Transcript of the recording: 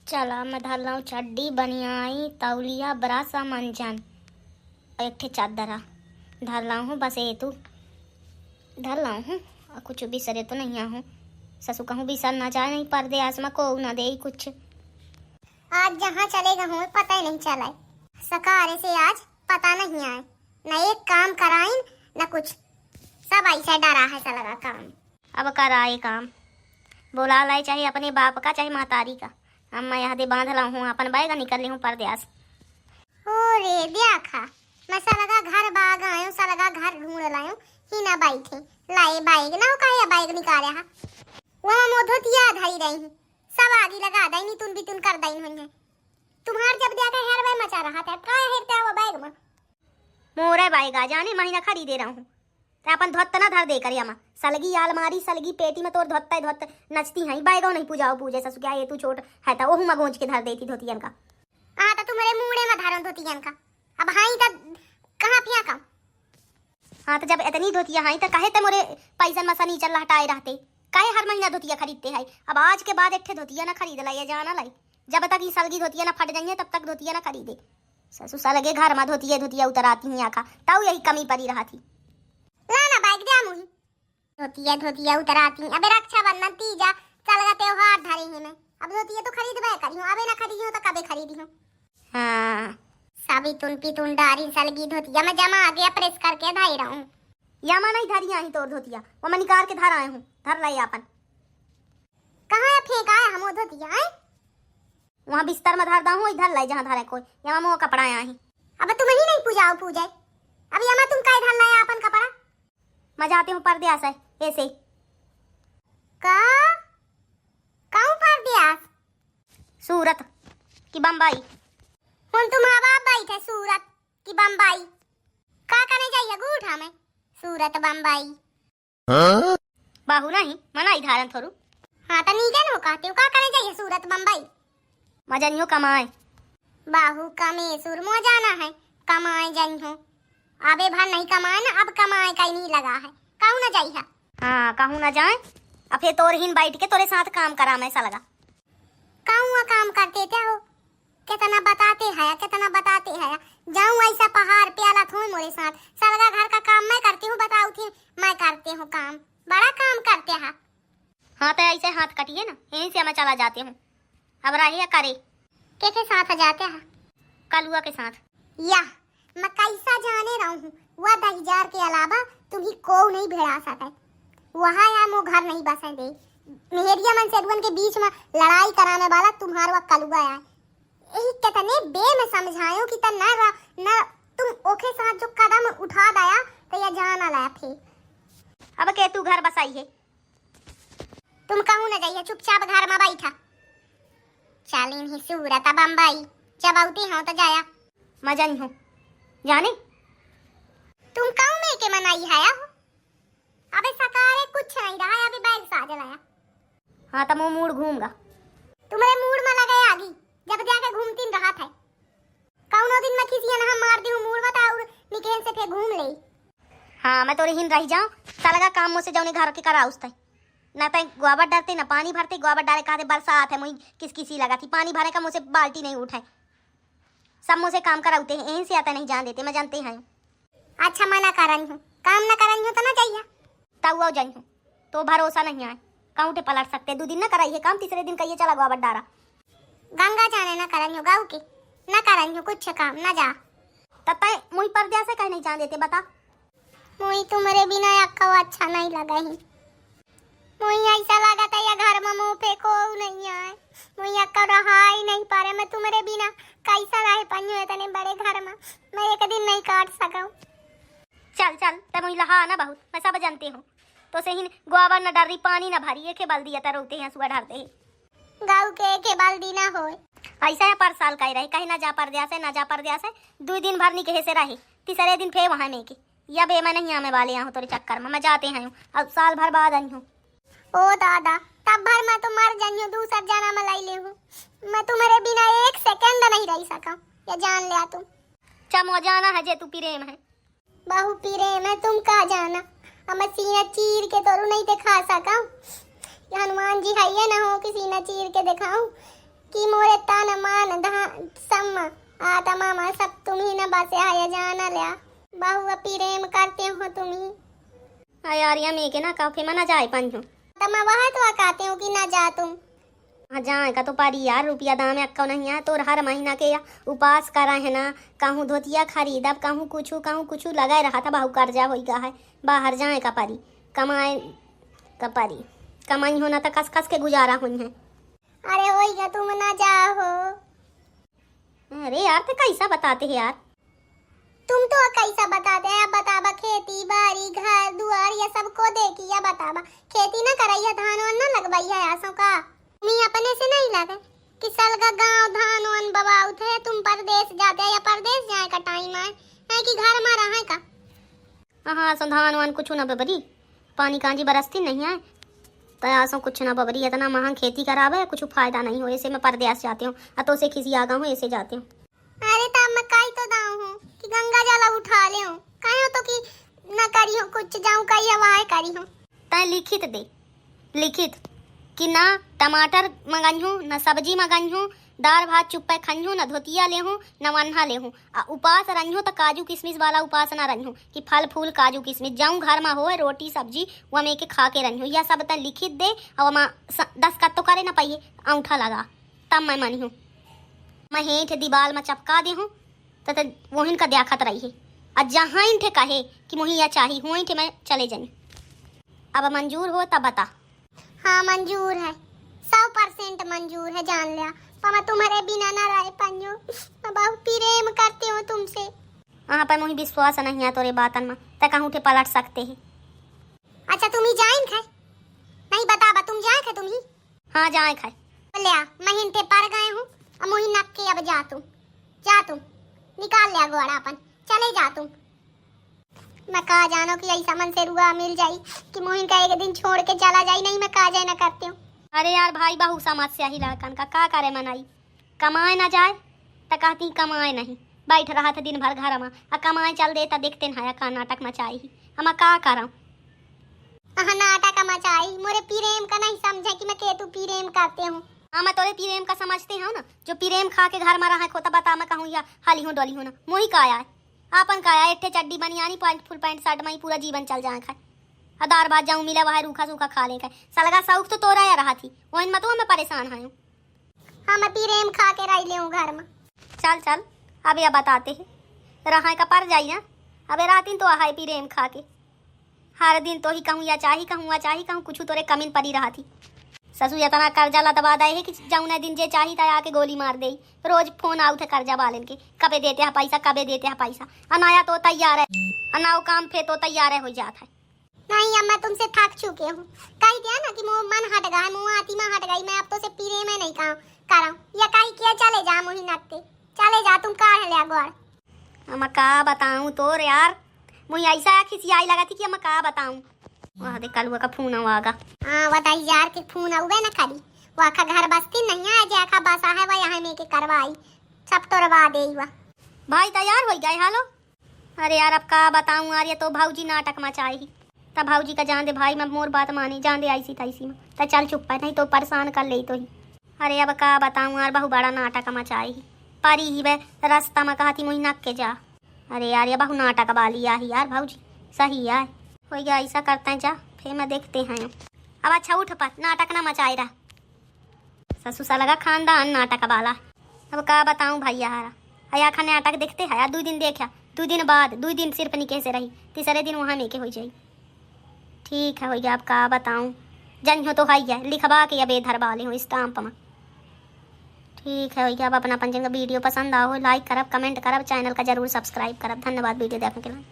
चला मैं धर लाऊं चड्डी बनियाई तौलिया बरासा मंजन और एक ठे चादरा धर लाऊं हूँ। बस ये तू धर लाऊं हूँ और कुछ बिसरे तो नहीं हूँ। ससु कहूँ बिसर ना जाए नहीं पर्दे आसमा को ना दे कुछ। आज जहाँ चलेगा हूँ पता ही नहीं चला। सकारे से आज पता नहीं आए, न एक काम कराइन न कुछ, सब ऐसा डरा है सा लगा काम। अब कराए काम बोला लाई, चाहे अपने बाप का चाहे महतारी का। अब मैं यहाँ दे बांध ला हूँ अपन बैग निकल ली हूँ परदेस। हो रे देखा मैं सा लगा घर बाग आयो, सा लगा घर ढूंढ लायो ही ना बैठे लाए बैग ना हो कहे बैग निकाले हा वहाँ मोधोतिया धरी रही हूँ, सब आगे लगा दई नी तुन भी तुन कर दई हुई है। तुम्हार जब देखा हेर वे मचा रहा था का हेरते वो बैग में मोरे बैग आ जाने महीना खरीदे रहा हूँ तो अपन धोत ना धर दे कर यामा सलगी आलमारी सलगी पेटी में तोर धोता धोत नचती हैं बैगो नहीं पूजाओ पूजे ससु क्या ये तू छोट है तो ओहू मगोंज के धर देती धोतियन का। हाँ तो तुम्हारे मुड़े में धरन धोतियन का अब हाई तो कहाँ पिया कम। हाँ तो जब इतनी धोतिया हाई तो कहे ते मोरे पैसा मसा नीचल हटाए रहते काहे हर महीना धोतिया खरीदते हैं। अब आज के बाद एक ठे धोतिया ना खरीद लाई जाना लाई जब तक ये सलगी धोतिया ना फट जाइए तब तक धोतिया ना खरीदे। ससु सलगे घर में धोतिया धोतिया उतराती हैं आखा तब यही कमी पड़ी रहा थी। लाना बैग दे मुही धोतिया धोतिया उतराती अबे रक्षाबंधन तीजा चलगा त्योहार धरे ही मैं अब धोतिया तो खरीदबे करी हूं, अबे ना खरीदी हूं तो कबे खरीदी हूं। हाँ साबी तुन पी तुन डारी सलगी धोतिया मैं जमा आ गया प्रेस करके धाई रहा हूं। यामा नहीं धरी आई तोर धोतिया वो मैं निकाल के धर आए हूँ धर लाई अपन। कहाँ फेंका है हम धोतिया है वहाँ बिस्तर में धर दाऊँ इधर लाई जहाँ धरे कोई यहाँ मोह कपड़ा आया ही। अब तुम ही नहीं पूजाओ पूजे अब यमा तुम काय धर लाया अपन कपड़ा। मैं जाती हूँ परदेस है ऐसे का काऊ परदेस सूरत की बम्बई हुन तुम बाप बैठे सूरत की बम्बई का करने जाइए गूठा में सूरत बम्बई बाहू नहीं मना धारन थोरू। हाँ तो नीचे न हो कहते हो का करने जाइए सूरत बम्बई मजनियो कमाए बाहू कमेसुर मो जाना है कमाए जाई हो अबे भर नहीं कमाए ना अब कमाए का ही नहीं लगा है कहूँ ना जाइए। हाँ कहूँ ना जाए अब फिर तोर हिन बैठ के तोरे साथ काम करा मैं ऐसा लगा कहूँ काम करते थे हो कितना बताते हैं कितना बताते हैं जाऊँ ऐसा पहाड़ पे आला थोड़ी मोरे साथ सलगा घर का काम मैं करती हूँ बताऊ थी मैं करती हूँ काम बड़ा काम करते हैं। हाँ तो ऐसे हाथ कटिए ना यहीं से मैं चला जाती हूँ अब रहिए करे कैसे साथ जाते हैं कलुआ के साथ या मैं कैसा जाने रहा हूँ वह 10,000 के अलावा तुम्ही को नहीं भेड़ा सके वहाँ या मो घर नहीं बसा दे मेहरिया मन सेगवन के बीच में लड़ाई कराने वाला तुम्हारा वह कलुआ है यही कितने बे में समझायो कि त न तुम ओके साथ जो कदम उठा दया तो यह जाना ला फिर अब के तू घर बसाई है तुम कहूँ ना जाइए चुपचाप घर में बैठा चालीन ही सूरत बम्बई जब आउती हूँ तो जाया मजन हूँ जाने तुम कहूँ में के मनाई है अबे सकारे कुछ नहीं रहा अभी बैग साज लाया। हाँ तो मुँह मूड घूमगा तुम्हारे मूड में लगे आगी जब जाके घूमती रहा था कौनो दिन मैं किसी ना मार दी हूँ मूड बता और निकेल से फिर घूम ले। हाँ मैं तोरे हिन रह जाऊँ सलगा काम मुझसे जाऊँ घर के करा उस ना तो गोबर डरते ना पानी भरते गोबर डाले कहते बरसात है मुझे किसी लगा थी पानी भरे का मुझसे बाल्टी नहीं उठाए सब मुझसे काम कराते हैं यहीं से आता नहीं जान देते मैं जानते हैं। अच्छा मैं ना कर रही हूँ काम ना कर रही हूँ तो ना चाहिए तब वो जाई हूँ तो भरोसा नहीं आए काउंटे पलट सकते 2 दिन ना कराई है काम तीसरे दिन कहिए चला गोबर डारा गंगा जाने ना कर रही हूँ गाँव के ना कर रही हूँ कुछ काम ना जा तब मुई पर्दा से कहीं नहीं जान देते बता मुई तुम्हारे बिना अक्का अच्छा नहीं लगा ही मुई ऐसा लगा था या घर में मुँह पे को नहीं आए मुई अक्का रहा ही नहीं पा रहे मैं तुम्हारे बिना कैसा रहे पानी इतने बड़े घर में मैं एक दिन नहीं काट सका। चल चल तब मुई लहा ना बहुत मैं सब जानते हूँ तो सही गोबर न डर रही पानी न भरी एक बाल दिया रोते हैं सुबह ढारते हैं गाँव के एक बाल्टी ना हो ऐसा है पर साल का ही रहे कहीं ना जा पर से ना जा पर से 2 दिन भर निकहे से रहे तीसरे दिन फिर वहाँ में के या बे मैं नहीं आने वाले यहाँ तोरे चक्कर में मैं जाते हैं अब साल भर बाद आई हूँ। ओ दादा तब भर मैं तो मर जानी हूँ दूसरा जाना मैं लाई ले हूँ मैं तुम्हारे बिना 1 सेकंड नहीं रह सका या जान लिया तुम चमो जाना है जे तू प्रेम है बहु प्रेम है तुम कहा जाना हम सीना चीर के तो नहीं दिखा सका हनुमान जी है ना हो कि सीना चीर के दिखाऊं कि मोरे आता मामा सब तुम ही न बसे आया जाना लिया बहुआ प्रेम करते हो तुम ही। अरे यार या मैं के ना काफे में ना जाए पंजो तब मैं वहाँ तो कहते हो कि ना जा तुम। हाँ जाए का तो पारी यार, रुपया दाम अक्का नहीं है तो हर महीना के या उपास करा है ना, कहूँ धोतिया खरीदब कहूँ कुछ लगाए रहा था, बहु कर्जा हो गया है, बाहर जाए का पारी कमाए का पारी, कमाई होना तो कस कस के गुजारा हुई है। अरे होइगा तुम ना जाओ। अरे यार तो कैसा बताते हैं यार, तुम तो कैसा बताते हैं, अब बताबा खेती बाड़ी घर दुआर ये सबको देखी या बताबा खेती ना कराइया धान वान ना लगवाई है आसों का मी अपने से नहीं लगे कि साल का गांव धान वान बबाऊ थे तुम परदेश जाते या परदेश जाए का टाइम है कि घर में रहे का। हाँ सो धान वान कुछ ना बबरी, पानी कांजी बरसती नहीं है तो आसो कुछ ना बबरी, इतना महंग खेती करावे कुछ फायदा नहीं हो, ऐसे मैं परदेश जाती हूँ तो से किसी आगा हूँ ऐसे जाती हूँ। अरे तब मैं काई तो दाऊ हूँ कि गंगा जला उठा ले हूँ कहीं हो तो कि न करी हो कुछ जाऊँ कहीं हवाए करी हूँ। तय लिखित दे लिखित कि ना टमाटर मंगाई हूँ न सब्जी मंगाई हूँ, दाल भात चुप्पे खाई हूँ, न धोतिया ले हूँ न वन्हा ले हूँ, उपास रही हूँ तो काजू किशमिश वाला उपास ना रही हूँ कि फल फूल काजू किशमिश जाऊँ घर में हो रोटी सब्जी वह में के खा के रही हूँ, यह सब तय लिखित दे और वहाँ 10 कत तो करे ना पाइए अंगूठा लगा तब मैं मानी हूँ। मैं हेठ दीवाल में चपका दे हूँ तो वहीं का देखत रही है, और जहाँ इंठे कहे कि मुझे यह चाहिए हुई थे मैं चले जाए। अब मंजूर हो तब बता। हाँ मंजूर है 100% मंजूर है जान लिया, पर मैं तुम्हारे बिना ना रह पाऊँ, मैं बहुत प्रेम करती हूँ तुमसे। हाँ पर मुझे विश्वास नहीं है तोरे बातन में तो कहूँ उठे पलट सकते हैं। अच्छा तुम ही जाइन खाए नहीं बताबा तुम जाए खे तुम ही। हाँ जाए खाए लिया मैं हिंते पर गए हूँ अब मुही नक के अब जा तुम निकाल लिया गोड़ा अपन चले जा तुम। मैं कहा जानो कि ऐसा मन से रुआ मिल जाई कि मोहिन का एक दिन छोड़ के चला जाई, नहीं मैं कहा जाए ना करती हूँ। अरे यार भाई बहु समस्या ही लड़कन का करे मनाई, कमाए ना जाए तो कहती कमाए नहीं, बैठ रहा था दिन भर घर में और कमाए चल देता देखते ना का नाटक मचाई हम का कराऊँ। नाटक मचाई मोरे प्रेम का नहीं समझे कि मैं केतु प्रेम करते हूँ। हाँ मैं तोरे प्रेम का समझते हो ना, जो प्रेम खा के घर में रहा खोता बता मैं कहूँ या हाली हूँ डोली हूँ ना, मोही का आया है आपन का आया एट्ठे चड्डी बनियानी फुल पैंट शर्ट में ही पूरा जीवन चल जाए खाए, दार भात जाऊँ मिला वहाँ रूखा सूखा खा ले खाए, सलगा शौक तो तोरा या रहा थी वहीं मत मैं परेशान हूँ। हाँ मैं प्रेम खा के रह ले हूँ घर में। चल चल अब यह बताते हैं रहा का पर जाई ना, अबे रात तो आहा प्रेम खा के हर दिन तो ही कहूँ या चाही कहूँ कुछ तोरे कमीन पड़ी रहा थी, ससुर इतना कर्जा ला दबा दे है कि जाऊँ दिन जे चाही था आके गोली मार दे, रोज फोन आउट है कर्जा वाले के कबे देते हैं पैसा कबे देते हैं पैसा, अनाया तो तैयार है अनाव काम फे तो तैयार है हो जाता है। नहीं अब मैं तुमसे थक चुके हूँ, कही दिया ना कि मुँह मन हट गया मुँह आती में हट गई, मैं अब तो से पीरे में नहीं कराऊँ या कहीं किया चले जा मुही नकते चले जा तुम काढ़ लिया गोड़। हम का बताऊँ तो यार मुझे ऐसा खिसियाई लगा थी कि हम का बताऊँ, वहाँ देख कल का फोन आवागा। हाँ बताई यार के फोन आउबे ना करी वहाँ का घर बसती नहीं है जैसा बसा है वह यहाँ में के करवाई सब तो रवा दे भाई तैयार हो गए हालो। अरे यार अब का बताऊँ यार ये तो भाऊजी नाटक मचाई तब भाऊजी का जान दे भाई मैं मोर बात मानी जान दे ऐसी तैसी में तो चल चुप है नहीं तो परेशान कर ले तो ही। अरे अब का बताऊँ यार बहु बड़ा नाटक मचाई पारी ही वह रास्ता में कहा थी मुझे नक के जा। अरे यार ये बहु नाटक वाली आई यार भाऊजी सही है हो गया ऐसा करते हैं जा फिर मैं देखते हैं अब। अच्छा उठ पर नाटक ना मचाई रहा, ससुर सा लगा खानदान नाटक वाला। अब का बताऊँ भैया हारा अया खा नाटक देखते है 2 दिन देखा 2 दिन बाद 2 दिन सिर्फ निके से रही, तीसरे दिन वहाँ मेके हो जाई। ठीक है हो गया अब का बताऊँ जन हो तो है लिखवा के या बेधर वाले हो स्टाम्प में। ठीक है हो गया अब अपना पंजंग वीडियो पसंद आओ लाइक करब कमेंट करब चैनल का जरूर सब्सक्राइब करब। धन्यवाद वीडियो देखने के लिए।